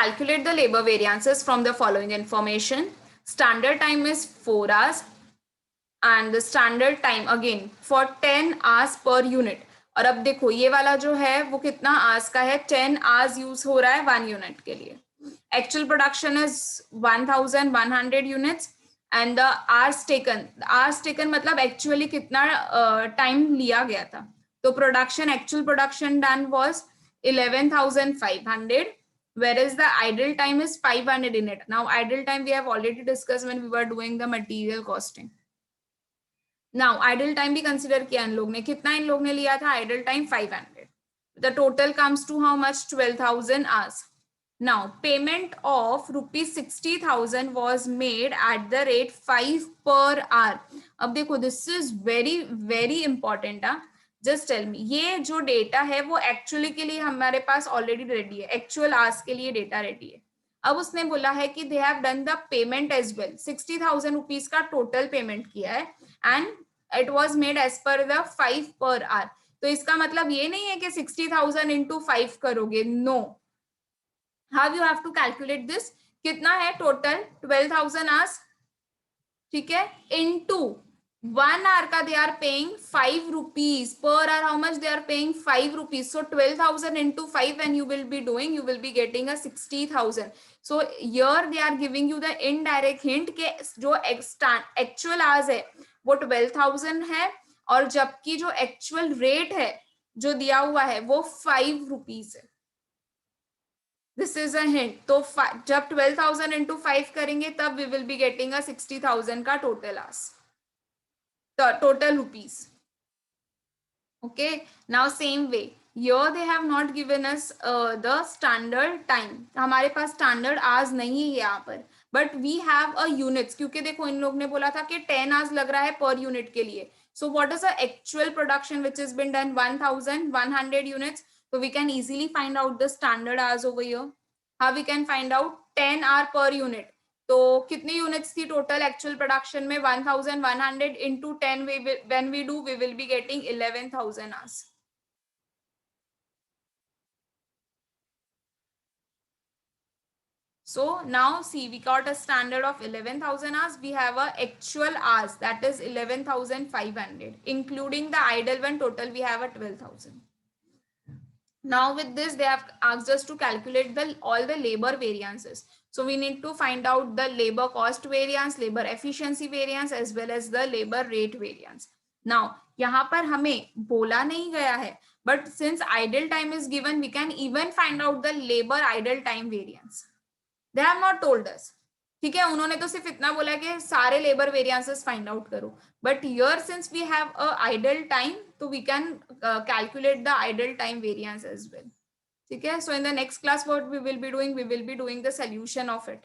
calculate the labor variances from the following information. Standard time is 4 hours and the standard time again for 10 hours per unit. और अब देखो ये वाला जो है वो कितना hours का है, 10 hours यूज हो रहा है 1 यूनिट के लिए. Actual production is 1100 units and the hours taken मतलब actually कितना time लिया गया था. तो actual production done was 11,500, whereas the idle time is 500 in it. Now idle time we have already discussed when we were doing the material costing. Now idle time भी consider किया इन लोग ने, कितना इन लोग ने लिया था idle time 500. The total comes to how much? 12,000 hours. Now payment of rupees 60,000 was made at the rate 5 per hour. अब देखो this is very very important. Just tell me, ये जो डेटा है वो एक्चुअली के लिए हमारे पास ऑलरेडी रेडी है, एक्चुअल आवर्स के लिए डेटा रेडी है. अब उसने बोला है कि they have done the payment as well, 60,000 rupees का टोटल पेमेंट किया है and it was made as per the 5 per our. तो इसका मतलब ये नहीं है कि 60,000 इंटू 5 करोगे, no. How you have to calculate this? कितना है टोटल? 12,000 आवर्स, ठीक है, इनटू 1 hour का they are paying 5 rupees per hour. How much they are paying? 5 rupees. So 12,000 into 5 when you will be doing, you will be getting a 60,000. So here they are giving you the indirect hint के जो actual hours है वो 12,000 है और जबकि जो actual rate है जो दिया हुआ है वो 5 rupees है. This is a hint. तो जब 12,000 into 5 करेंगे तब we will be getting a 60,000 का total hours. The total rupees. Okay, now same way here they have not given us the standard time. हमारे पास standard hours नहीं है यहाँ पर, but we have a units, क्योंकि देखो इन लोग ने बोला था कि 10 hours लग रहा है per unit के लिए. So what is the actual production which has been done? 1,100 units. So we can easily find out the standard hours over here. How we can find out? 10 hour per unit. तो कितनी units थी total actual production में? 1,100 into 10 when we do we will be getting 11,000 hours. So now see, we got a standard of 11,000 hours. We have a actual hours that is 11,500, including the idle one. Total we have a 12,000. Now with this they have asked us to calculate all the labor variances. So we need to find out the labor cost variance, labor efficiency variance as well as the labor rate variance. Now यहाँ पर हमें बोला नहीं गया है, but since idle time is given, we can even find out the labor idle time variance. They have not told us. ठीक है, उन्होंने तो सिर्फ इतना बोला कि सारे लेबर वेरिएंसेस फाइंड आउट करो. But here since we have a idle time, तो we can calculate the idle time variance as well. ठीक है, so in the next class what we will be doing the solution of it.